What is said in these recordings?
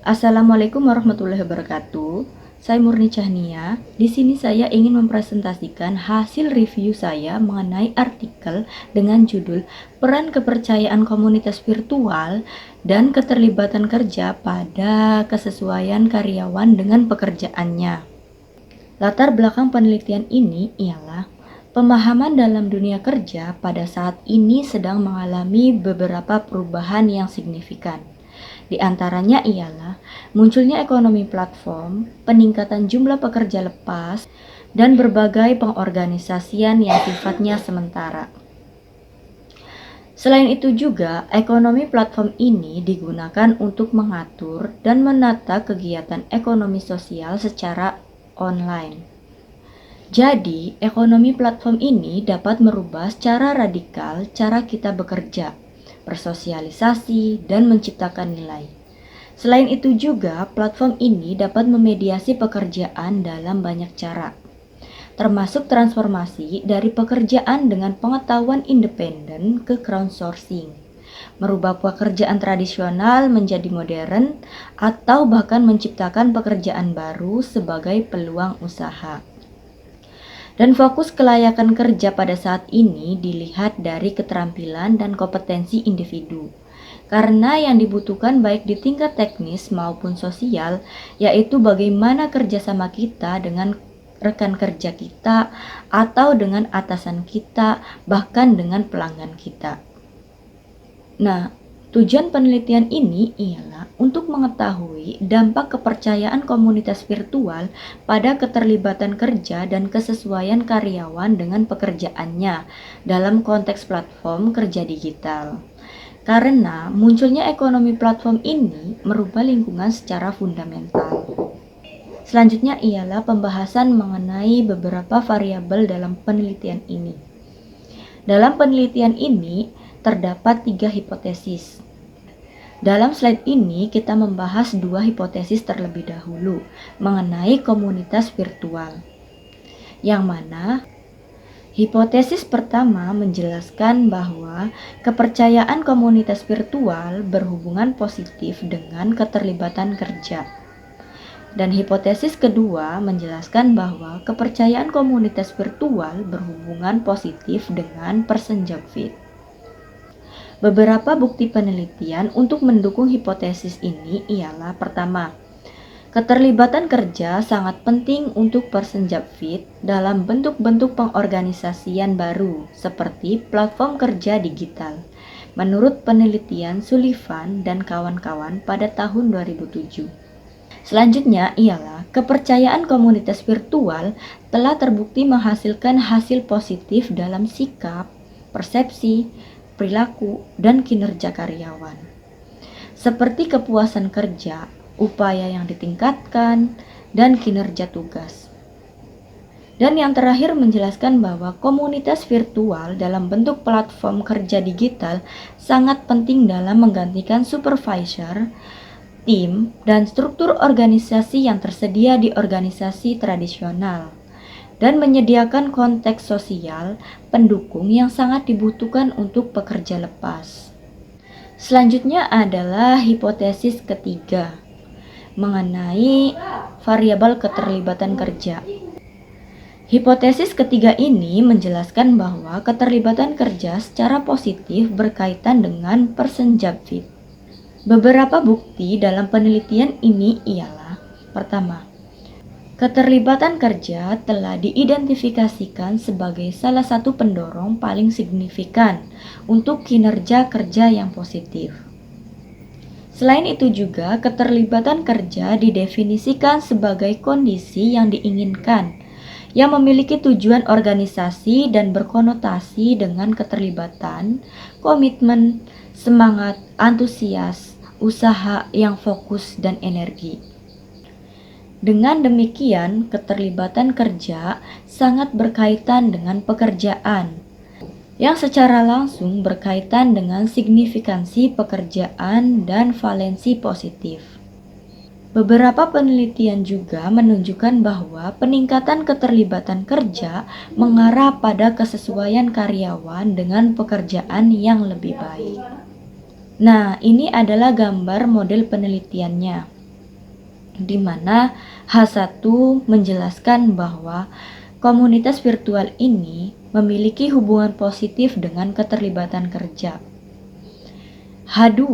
Assalamualaikum warahmatullahi wabarakatuh. Saya Murni Cahnia. Di sini saya ingin mempresentasikan hasil review saya mengenai artikel dengan judul Peran Kepercayaan Komunitas Virtual dan Keterlibatan Kerja pada Kesesuaian Karyawan dengan Pekerjaannya. Latar belakang penelitian ini ialah pemahaman dalam dunia kerja pada saat ini sedang mengalami beberapa perubahan yang signifikan. Di antaranya ialah munculnya ekonomi platform, peningkatan jumlah pekerja lepas, dan berbagai pengorganisasian yang sifatnya sementara. Selain itu juga, ekonomi platform ini digunakan untuk mengatur dan menata kegiatan ekonomi sosial secara online. Jadi, ekonomi platform ini dapat merubah secara radikal cara kita bekerja, bersosialisasi, dan menciptakan nilai. Selain itu juga, platform ini dapat memediasi pekerjaan dalam banyak cara, termasuk transformasi dari pekerjaan dengan pengetahuan independen ke crowdsourcing, merubah pekerjaan tradisional menjadi modern, atau bahkan menciptakan pekerjaan baru sebagai peluang usaha. Dan fokus kelayakan kerja pada saat ini dilihat dari keterampilan dan kompetensi individu. Karena yang dibutuhkan baik di tingkat teknis maupun sosial, yaitu bagaimana kerjasama kita dengan rekan kerja kita, atau dengan atasan kita, bahkan dengan pelanggan kita. Nah, tujuan penelitian ini ialah untuk mengetahui dampak kepercayaan komunitas virtual pada keterlibatan kerja dan kesesuaian karyawan dengan pekerjaannya dalam konteks platform kerja digital. Karena munculnya ekonomi platform ini merubah lingkungan secara fundamental. Selanjutnya ialah pembahasan mengenai beberapa variabel dalam penelitian ini. Dalam penelitian ini terdapat 3 hipotesis. Dalam slide ini kita membahas 2 hipotesis terlebih dahulu mengenai komunitas virtual. Yang mana hipotesis pertama menjelaskan bahwa kepercayaan komunitas virtual berhubungan positif dengan keterlibatan kerja. Dan hipotesis kedua menjelaskan bahwa kepercayaan komunitas virtual berhubungan positif dengan person job fit. Beberapa bukti penelitian untuk mendukung hipotesis ini ialah pertama, keterlibatan kerja sangat penting untuk person job fit dalam bentuk-bentuk pengorganisasian baru seperti platform kerja digital. Menurut penelitian Sullivan dan kawan-kawan pada tahun 2007. Selanjutnya ialah kepercayaan komunitas virtual telah terbukti menghasilkan hasil positif dalam sikap, persepsi, perilaku, dan kinerja karyawan. Seperti kepuasan kerja, upaya yang ditingkatkan, dan kinerja tugas. Dan yang terakhir menjelaskan bahwa komunitas virtual dalam bentuk platform kerja digital sangat penting dalam menggantikan supervisor, tim, dan struktur organisasi yang tersedia di organisasi tradisional, dan menyediakan konteks sosial pendukung yang sangat dibutuhkan untuk pekerja lepas. Selanjutnya adalah hipotesis ketiga mengenai variabel keterlibatan kerja. Hipotesis ketiga ini menjelaskan bahwa keterlibatan kerja secara positif berkaitan dengan person job fit. Beberapa bukti dalam penelitian ini ialah pertama, keterlibatan kerja telah diidentifikasikan sebagai salah satu pendorong paling signifikan untuk kinerja kerja yang positif. Selain itu juga, keterlibatan kerja didefinisikan sebagai kondisi yang diinginkan, yang memiliki tujuan organisasi dan berkonotasi dengan keterlibatan, komitmen, semangat, antusias, usaha yang fokus, dan energi. Dengan demikian, keterlibatan kerja sangat berkaitan dengan pekerjaan, yang secara langsung berkaitan dengan signifikansi pekerjaan dan valensi positif. Beberapa penelitian juga menunjukkan bahwa peningkatan keterlibatan kerja mengarah pada kesesuaian karyawan dengan pekerjaan yang lebih baik. Nah, ini adalah gambar model penelitiannya. di mana H1 menjelaskan bahwa komunitas virtual ini memiliki hubungan positif dengan keterlibatan kerja. H2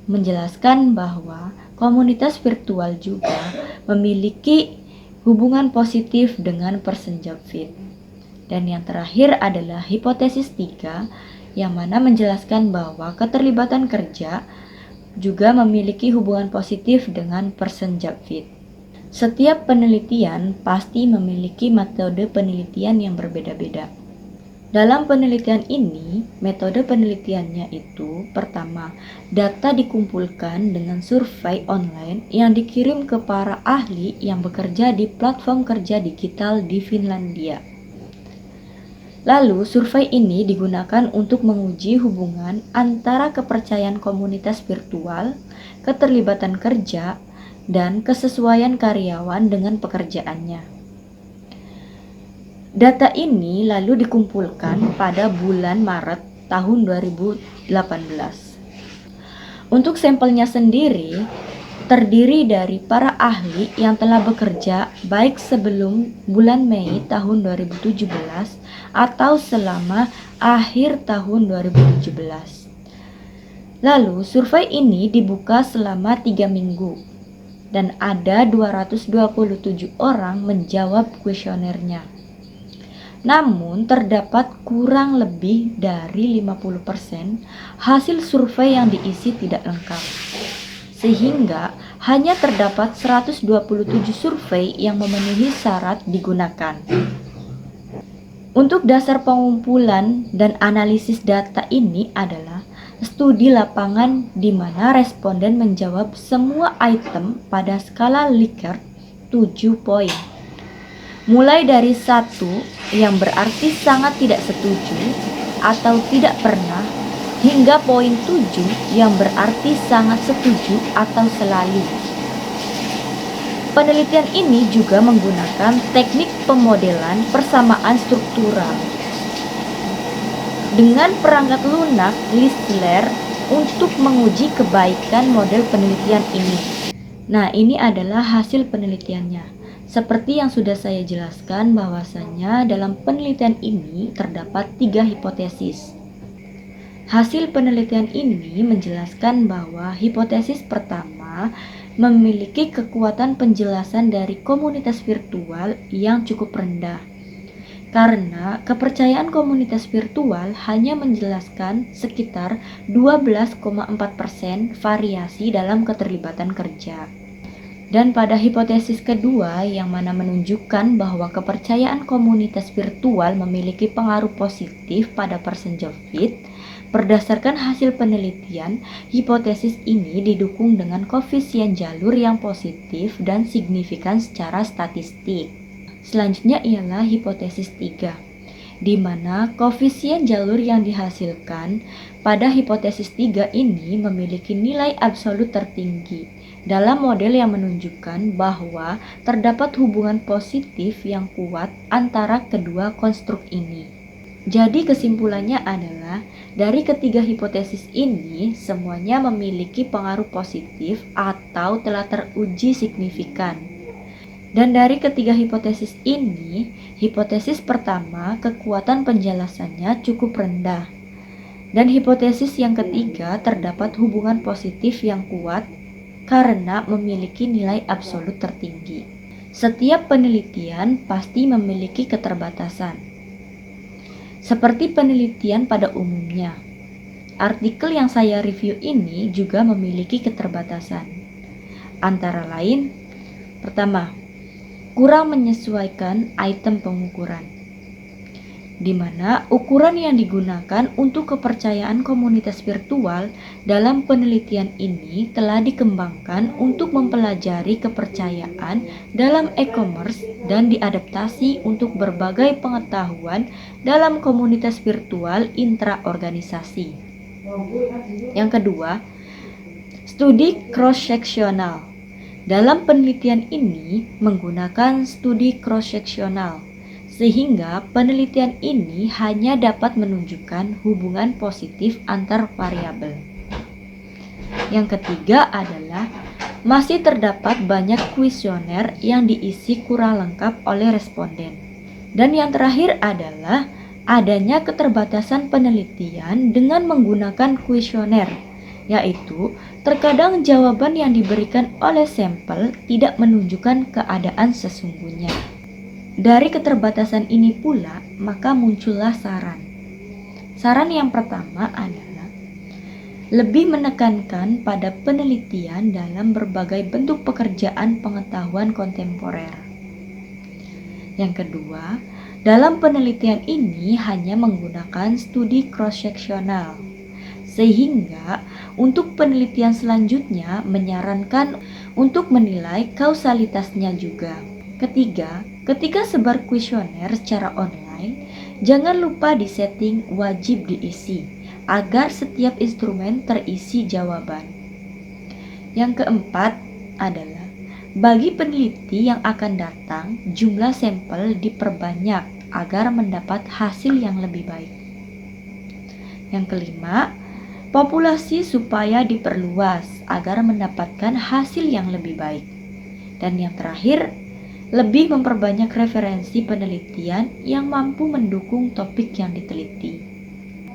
menjelaskan bahwa komunitas virtual juga memiliki hubungan positif dengan person job fit. Dan yang terakhir adalah hipotesis 3 yang mana menjelaskan bahwa keterlibatan kerja juga memiliki hubungan positif dengan person job fit. Setiap penelitian pasti memiliki metode penelitian yang berbeda-beda. Dalam penelitian ini, metode penelitiannya itu pertama, data dikumpulkan dengan survei online yang dikirim ke para ahli yang bekerja di platform kerja digital di Finlandia. Lalu, survei ini digunakan untuk menguji hubungan antara kepercayaan komunitas virtual, keterlibatan kerja, dan kesesuaian karyawan dengan pekerjaannya. Data ini lalu dikumpulkan pada bulan Maret tahun 2018. Untuk sampelnya sendiri terdiri dari para ahli yang telah bekerja baik sebelum bulan Mei tahun 2017 atau selama akhir tahun 2017. Lalu survei ini dibuka selama 3 minggu dan ada 227 orang menjawab kuesionernya. Namun terdapat kurang lebih dari 50% hasil survei yang diisi tidak lengkap. Sehingga hanya terdapat 127 survei yang memenuhi syarat digunakan. Untuk dasar pengumpulan dan analisis data ini adalah studi lapangan di mana responden menjawab semua item pada skala Likert 7 poin. Mulai dari 1 yang berarti sangat tidak setuju atau tidak pernah hingga poin 7 yang berarti sangat setuju atau selalu. Penelitian ini juga menggunakan teknik pemodelan persamaan struktural dengan perangkat lunak Listler untuk menguji kebaikan model penelitian ini. Nah, ini adalah hasil penelitiannya. Seperti yang sudah saya jelaskan bahwasanya dalam penelitian ini terdapat 3 hipotesis. Hasil penelitian ini menjelaskan bahwa hipotesis pertama memiliki kekuatan penjelasan dari komunitas virtual yang cukup rendah. Karena kepercayaan komunitas virtual hanya menjelaskan sekitar 12,4% variasi dalam keterlibatan kerja. Dan pada hipotesis kedua yang mana menunjukkan bahwa kepercayaan komunitas virtual memiliki pengaruh positif pada person job fit, berdasarkan hasil penelitian, hipotesis ini didukung dengan koefisien jalur yang positif dan signifikan secara statistik. Selanjutnya ialah hipotesis 3, di mana koefisien jalur yang dihasilkan pada hipotesis 3 ini memiliki nilai absolut tertinggi dalam model yang menunjukkan bahwa terdapat hubungan positif yang kuat antara kedua konstruk ini. Jadi kesimpulannya adalah dari ketiga hipotesis ini semuanya memiliki pengaruh positif atau telah teruji signifikan. Dan dari ketiga hipotesis ini, hipotesis pertama kekuatan penjelasannya cukup rendah. Dan hipotesis yang ketiga terdapat hubungan positif yang kuat karena memiliki nilai absolut tertinggi. Setiap penelitian pasti memiliki keterbatasan. Seperti penelitian pada umumnya, artikel yang saya review ini juga memiliki keterbatasan. Antara lain, pertama, kurang menyesuaikan item pengukuran, di mana ukuran yang digunakan untuk kepercayaan komunitas virtual dalam penelitian ini telah dikembangkan untuk mempelajari kepercayaan dalam e-commerce dan diadaptasi untuk berbagai pengetahuan dalam komunitas virtual intraorganisasi. Yang kedua, studi cross-seksional. Dalam penelitian ini menggunakan studi cross-seksional, sehingga penelitian ini hanya dapat menunjukkan hubungan positif antar variabel. Yang ketiga adalah masih terdapat banyak kuesioner yang diisi kurang lengkap oleh responden. Dan yang terakhir adalah adanya keterbatasan penelitian dengan menggunakan kuesioner, yaitu terkadang jawaban yang diberikan oleh sampel tidak menunjukkan keadaan sesungguhnya. Dari keterbatasan ini pula, maka muncullah saran. Saran yang pertama adalah lebih menekankan pada penelitian dalam berbagai bentuk pekerjaan pengetahuan kontemporer. Yang kedua, dalam penelitian ini hanya menggunakan studi cross-seksional, sehingga untuk penelitian selanjutnya menyarankan untuk menilai kausalitasnya juga. Ketiga, ketika sebar kuesioner secara online, jangan lupa disetting wajib diisi agar setiap instrumen terisi jawaban. Yang keempat adalah bagi peneliti yang akan datang, jumlah sampel diperbanyak agar mendapat hasil yang lebih baik. Yang kelima, populasi supaya diperluas agar mendapatkan hasil yang lebih baik. Dan yang terakhir, lebih memperbanyak referensi penelitian yang mampu mendukung topik yang diteliti.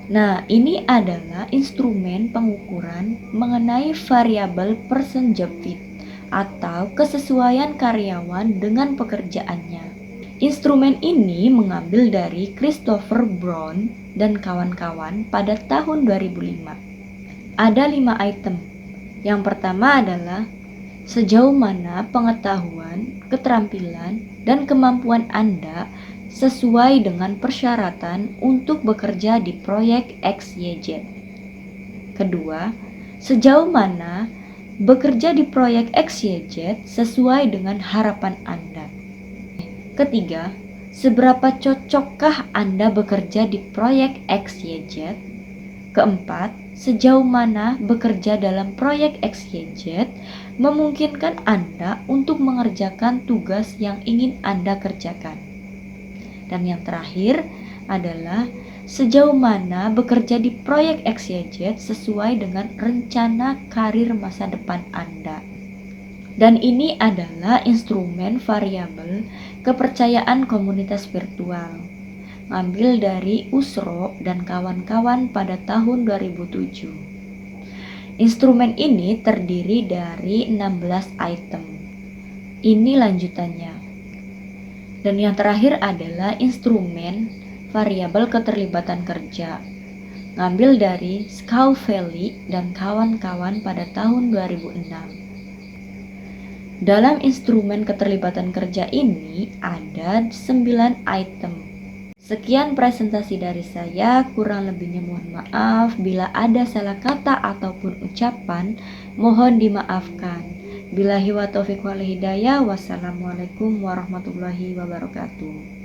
Nah, ini adalah instrumen pengukuran mengenai variabel person job fit atau kesesuaian karyawan dengan pekerjaannya. Instrumen ini mengambil dari Christopher Brown dan kawan-kawan pada tahun 2005. Ada 5 item. Yang pertama adalah sejauh mana pengetahuan, keterampilan, dan kemampuan Anda sesuai dengan persyaratan untuk bekerja di proyek XYZ. Kedua, sejauh mana bekerja di proyek XYZ sesuai dengan harapan Anda. Ketiga, seberapa cocokkah Anda bekerja di proyek XYZ? Keempat, sejauh mana bekerja dalam proyek XYZ memungkinkan Anda untuk mengerjakan tugas yang ingin Anda kerjakan. Dan yang terakhir adalah sejauh mana bekerja di proyek XYZ sesuai dengan rencana karir masa depan Anda. Dan ini adalah instrumen variabel kepercayaan komunitas virtual. Ngambil dari Usro dan kawan-kawan pada tahun 2007. Instrumen ini terdiri dari 16 item. Ini lanjutannya. Dan yang terakhir adalah instrumen variabel keterlibatan kerja. Ngambil dari Scauffelli dan kawan-kawan pada tahun 2006. Dalam instrumen keterlibatan kerja ini ada 9 item. Sekian presentasi dari saya, kurang lebihnya mohon maaf. Bila ada salah kata ataupun ucapan, mohon dimaafkan. Billahi wa taufiq wal hidayah. Wassalamualaikum warahmatullahi wabarakatuh.